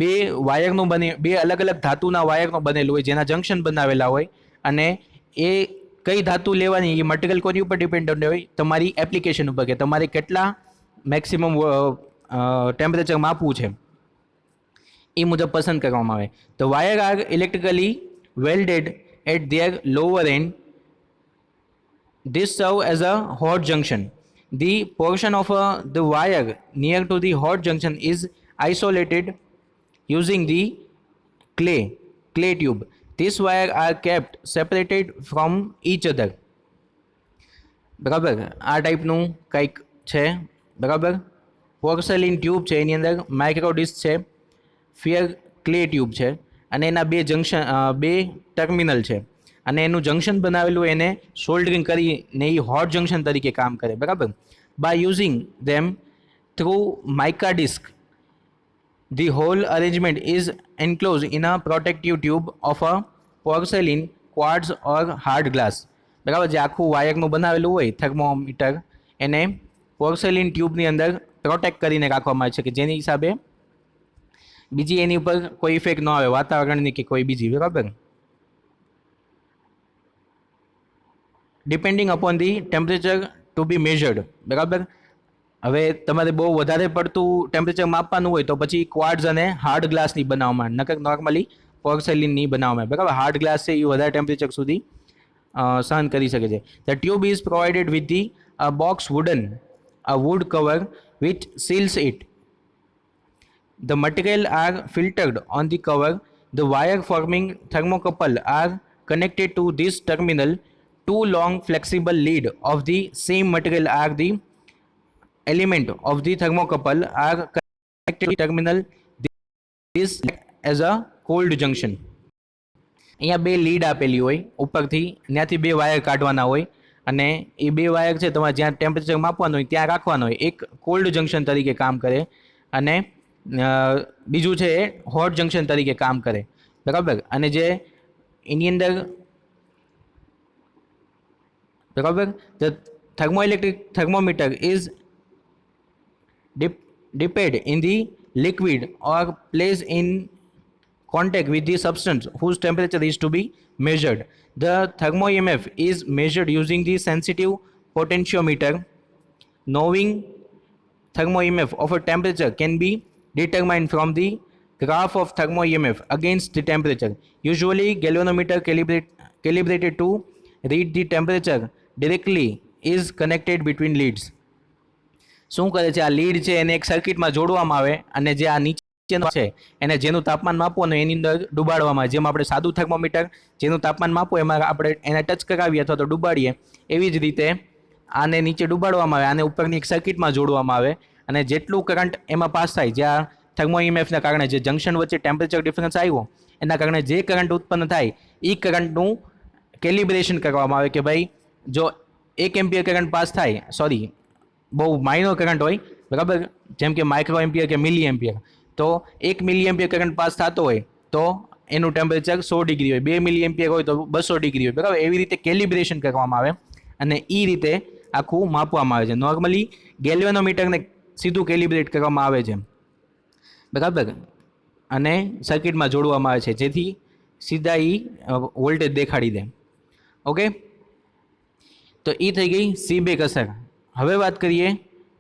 બે વાયરનું બને, બે અલગ અલગ ધાતુના વાયરનું બનેલું હોય, જેના જંક્શન બનાવેલા હોય, અને એ કઈ ધાતુ લેવાની એ મટીરિયલ કોની ઉપર ડિપેન્ડન્ટ હોય? તમારી એપ્લિકેશન ઉપર, કે તમારે કેટલા મેક્સિમમ ટેમ્પરેચર માપવું છે એ મુજબ પસંદ કરવામાં આવે. The wire are electrically welded at their lower end. This serve as a hot junction. The portion of the wire near to the hot junction is isolated using the clay tube. These wires are kept separated from each other. બરાબર. આ ટાઈપનું કંઈક છે. બરાબર. Porcelain tube છે, એની અંદર micro disk છે, fear clay tube છે, અને એના બે જંક્શન, બે ટર્મિનલ છે, અને એનું જંક્શન બનાવેલું એને સોલ્ડરિંગ કરીને એ હોટ જંક્શન તરીકે કામ કરે. બરાબર. By using them through mica disc, the whole arrangement is enclosed in a protective tube of a porcelain, quartz or hard glass. બરાબર. જે આખું વાયરનું બનાવેલું હોય થર્મોમીટર, એને પોર્સેલિન ટ્યુબની અંદર પ્રોટેક્ટ કરીને રાખવામાં આવે છે, કે જેની હિસાબે બીજી એની ઉપર કોઈ ઇફેક્ટ ન આવે, વાતાવરણની કે કોઈ બીજી. બરાબર. Depending upon the temperature to be measured. બરાબર. હવે તમારે બહુ વધારે પડતું ટેમ્પરેચર માપવાનું હોય તો પછી ક્વાર્ટ્ઝ અને હાર્ડ ગ્લાસની બનાવવામાં, નકર નોર્મલી પોર્સેલિનની બનાવવામાં. બરાબર. હાર્ડ ગ્લાસ છે એ વધારે ટેમ્પરેચર સુધી સહન કરી શકે છે. The tube is provided with the box wood cover which seals it. The material are filtered on the cover. The wire forming thermocouple are connected to this terminal. Two long flexible lead of the same material are the element of the thermocouple are connected to the terminal. This as a cold junction. અહીંયા બે lead આપેલી હોય ઉપરથી, ત્યાંથી બે wire કાઢવાના હોય અને એ બે વાયર છે તમારે જ્યાં ટેમ્પરેચર માપવાનું હોય ત્યાં રાખવાનું હોય. એક કોલ્ડ જંક્શન તરીકે કામ કરે અને બીજું છે એ હોટ જંક્શન તરીકે કામ કરે, બરાબર. અને જે એની અંદર બરાબર the thermoelectric thermometer is dipped in the liquid or placed in contact with the substance whose temperature is to be measured. The thermo EMF is measured using the sensitive potentiometer. Knowing thermo EMF of a temperature can be determined from the graph of thermo EMF against the temperature. Usually galvanometer calibrated to read the temperature directly is connected between leads. શું કરે છે, આ lead છે એને એક સર્કિટમાં જોડવામાં આવે અને જે આ નીચેનો છે એને જેનું તાપમાન માપવાનું એની અંદર ડૂબાડવામાં આવે. જેમ આપણે સાદું થર્મોમીટર જેનું તાપમાન માપવું એમાં આપણે એને ટચ કરાવીએ અથવા તો ડૂબાડીએ, એવી જ રીતે આને નીચે ડૂબાડવામાં આવે, આને ઉપરની એક સર્કિટમાં જોડવામાં આવે અને જેટલું કરંટ એમાં પાસ થાય, જે આ થર્મો ઇએમએફના કારણે જે જંક્શન વચ્ચે ટેમ્પરેચર ડિફરન્સ આવ્યો એના કારણે જે કરંટ ઉત્પન્ન થાય એ કરંટનું કેલિબ્રેશન કરવામાં આવે કે ભાઈ જો 1 એમ્પિયર કરંટ પાસ થાય, સોરી બહુ માઇનર કરંટ હોય, બરાબર, જેમ કે માઇક્રો એમ્પિયર કે મિલી એમ્પિયર, તો 1 મિલી એમ્પિયર કરંટ પાસ થતો હોય તો એનું ટેમ્પરેચર 100 ડિગ્રી હોય, 2 મિલી એમ્પિયર હોય તો 200 ડિગ્રી હોય, બરાબર. એવી રીતે કેલિબ્રેશન કરવામાં આવે અને એ રીતે આખું માપવામાં આવે છે. નોર્મલી ગેલ્વેનોમીટરને સીધું કેલિબ્રેટ કરવામાં આવે છે, બરાબર, અને સર્કિટમાં જોડવામાં આવે છે જેથી સીધા એ વોલ્ટેજ દેખાડી દે. ઓકે, તો એ થઈ ગઈ સીબેક અસર. હવે વાત કરીએ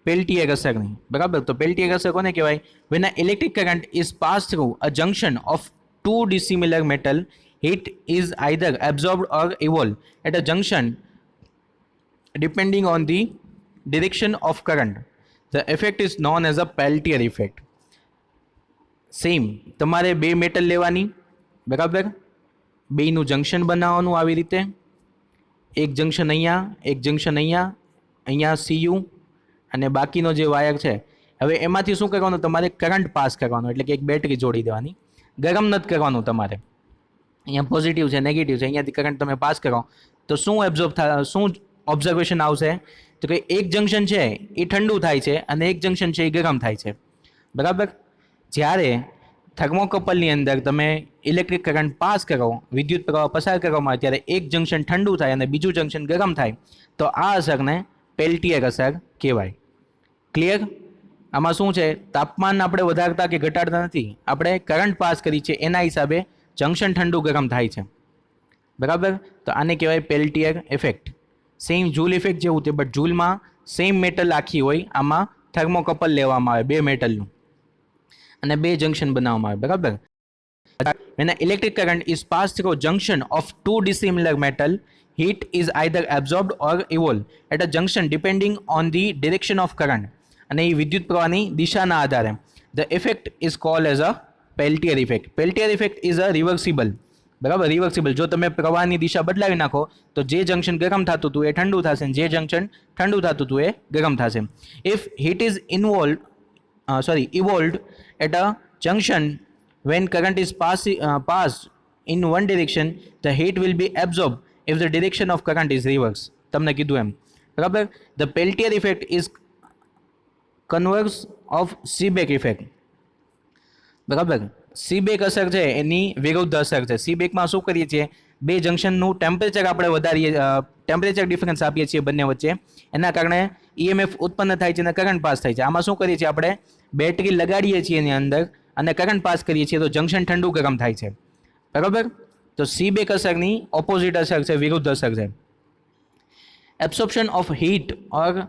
પેલ્ટીયર અસરની, બરાબર. તો પેલ્ટીયર અસર કોને કહેવાય? when an electric current is passed through a junction of two dissimilar metal, heat is either absorbed or evolved at a junction depending on the direction of current. The effect is known as a Peltier effect. Same તમારે બે metal લેવાની, બરાબર, બેનું junction બનાવવાનું આવી રીતે, એક junction અહીંયા, એક જંક્શન અહીંયા, અહીંયા સીયુ અને બાકીનો જે વાયર છે, હવે એમાંથી શું કરવાનું, તમારે કરંટ પાસ કરવાનો, એટલે કે એક બેટરી જોડી દેવાની. ગરમ નથી કરવાનું તમારે, અહીંયા પોઝિટિવ છે નેગેટિવ છે, અહીંયાથી કરંટ તમે પાસ કરો તો શું શું ઓબ્ઝર્વેશન આવશે, તો કે એક જંક્શન છે એ ઠંડુ થાય છે અને એક જંક્શન છે એ ગરમ થાય છે, બરાબર. જ્યારે થર્મોકપલની અંદર તમે ઇલેક્ટ્રિક કરંટ પાસ કરો, વિદ્યુત પ્રવાહ પસાર કરવામાં આવે ત્યારે એક જંક્શન ઠંડુ થાય અને બીજું જંક્શન ગરમ થાય, તો આ અસરને પેલ્ટિયર અસર કહેવાય. ક્લિયર? આમાં શું છે, તાપમાન આપણે વધારતા કે ઘટાડતા નથી, આપણે કરંટ પાસ કરી છે એના હિસાબે જંક્શન ઠંડુ ગરમ થાય છે, બરાબર. તો આને કહેવાય Peltier effect. Same joule effect જેવું છે, બટ જૂલમાં સેમ મેટલ આખી હોય, આમાં થર્મોકપલ લેવામાં આવે બે મેટલનું અને બે જંક્શન બનાવવામાં આવે, બરાબર. when an electric current is passed through a junction of two dissimilar metal, heat is either absorbed or evolved at a junction depending on the direction of current. અને એ વિદ્યુત પ્રવાહની દિશાના આધારે. the effect is called as a Peltier effect. Peltier effect is a reversible, બરાબર, reversible. જો તમે પ્રવાહની દિશા બદલાવી નાખો તો જે જંક્શન ગરમ થતું હતું એ ઠંડુ થશે, જે જંક્શન ઠંડુ થતું હતું એ ગરમ થશે. if heat is evolved at a junction when current is passed in one direction, the heat will be absorbed if the direction of current is reverse. તમને કીધું એમ, બરાબર. the Peltier effect is converse of Seebeck effect, બરાબર. CBAC અસર છે એની વિરુદ્ધ અસર છે. સીબેકમાં શું કરીએ છીએ, બે જંક્શનનું ટેમ્પરેચર આપણે વધારીએ, ટેમ્પરેચર ડિફરન્સ આપીએ છીએ બંને વચ્ચે, એના કારણે ઈએમએફ ઉત્પન્ન થાય છે અને કરંટ પાસ થાય છે. આમાં શું કરીએ છીએ, આપણે બેટરી લગાડીએ છીએ એની અંદર અને કરંટ પાસ કરીએ છીએ તો જંક્શન ઠંડુ ગરમ થાય છે, બરાબર. તો સીબેક અસરની ઓપોઝિટ અસર છે, વિરુદ્ધ અસર છે. Absorption of heat or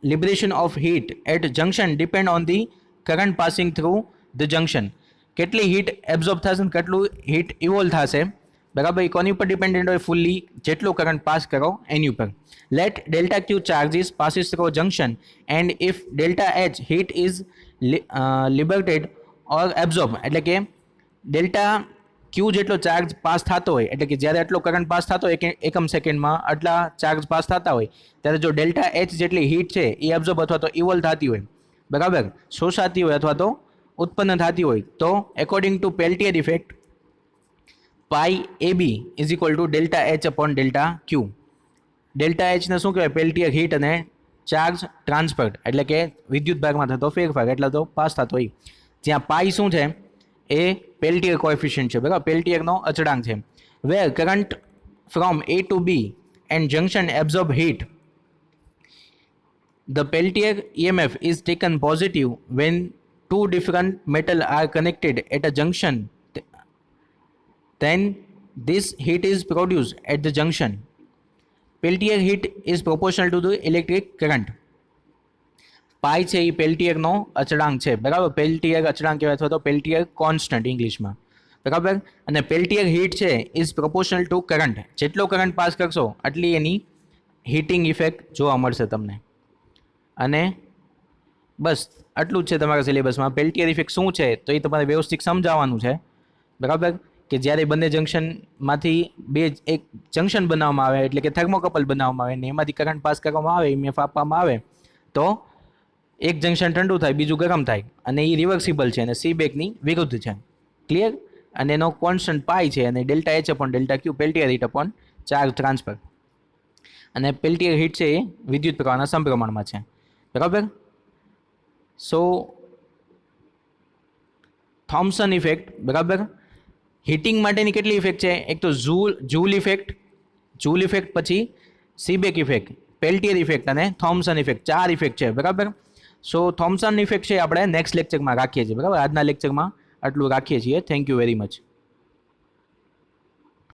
liberation of heat at junction depend on the current passing through the junction. કેટલી હીટ એબ્ઝોર્બ થશે, કેટલું હીટ ઇવોલ્વ થશે, બરાબર, એ કોની ઉપર ડિપેન્ડન્ટ હોય? ફૂલ્લી જેટલો કરંટ પાસ કરો એની ઉપર. Let delta Q charges passes through junction and if delta H heat is liberated or absorb, એટલે કે ડેલ્ટા ક્યુ જેટલો ચાર્જ પાસ થતો હોય, એટલે કે જ્યારે આટલો કરંટ પાસ થતો હોય એકમ સેકન્ડમાં આટલા ચાર્જ પાસ થતા હોય, ત્યારે જો ડેલ્ટા એચ જેટલી હીટ છે એ એબ્ઝોર્બ અથવા તો ઇવોલ્વ થતી હોય, બરાબર, શોષાતી હોય અથવા તો ઉત્પન્ન થતી હોય, તો according to Peltier effect pi A B is equal to delta H upon delta Q. Delta એચને શું કહેવાય? પેલ્ટિયર હીટ અને ચાર્જ ટ્રાન્સફર, એટલે કે વિદ્યુત ભાગમાં થતો ફેરફાર, એટલે તો પાસ થતો હોય. જ્યાં પાઈ શું છે? એ પેલ્ટિયર કોએફિશિયન્ટ છે, બરાબર, પેલ્ટિયરનો અચળાંક છે. Where current from A to B and junction absorb heat, the Peltier EMF is taken positive when two different metal are connected at a junction. Then this heat is produced at the junction. Peltier heat is proportional to the electric current. પાઈ છે એ પેલ્ટિયરનો અચળાંક છે, બરાબર, Peltier અચળાંક કહેવાય અથવા તો Peltier constant ઇંગ્લિશમાં, બરાબર. અને પેલ્ટિયર હીટ છે ઇઝ પ્રોપોર્શનલ ટુ કરંટ, જેટલો કરંટ પાસ કરશો આટલી એની હીટિંગ ઇફેક્ટ જોવા મળશે તમને. અને બસ આટલું જ છે તમારા સિલેબસમાં. પેલ્ટિયર ઇફેક્ટ શું છે તો એ તમારે વ્યવસ્થિત સમજાવવાનું છે, બરાબર, કે જ્યારે બંને જંક્શનમાંથી એક જંક્શન બનાવવામાં આવે, એટલે કે થર્મોકપલ બનાવવામાં આવે ને એમાંથી કરંટ પાસ કરવામાં આવે, EMF આપવામાં આવે, તો એક જંક્શન ઠંડુ થાય, બીજું ગરમ થાય, અને એ રિવર્સિબલ છે અને સીબેકની વિરુદ્ધ છે. ક્લિયર? અને એનો કોન્સ્ટન્ટ પાઈ છે અને ડેલ્ટા એચ અપોન ડેલ્ટા ક્યુ Peltier heat upon charge transfer. અને પેલ્ટિયર હીટ છે એ વિદ્યુત પ્રવાહના સમપ્રમાણમાં છે, બરાબર. સો થોમ્સન ઇફેક્ટ, બરાબર, હીટિંગ માટેની કેટલી ઇફેક્ટ છે? એક તો જૂલ ઇફેક્ટ, પછી સીબેક ઇફેક્ટ, પેલ્ટિયર ઇફેક્ટ અને થોમ્સન ઇફેક્ટ, 4 ઇફેક્ટ છે, બરાબર. સો થોમ્સન ઇફેક્ટ છે આપણે નેક્સ્ટ લેક્ચરમાં રાખીએ છીએ, બરાબર. આજના લેક્ચરમાં આટલું રાખીએ છીએ. Thank you very much.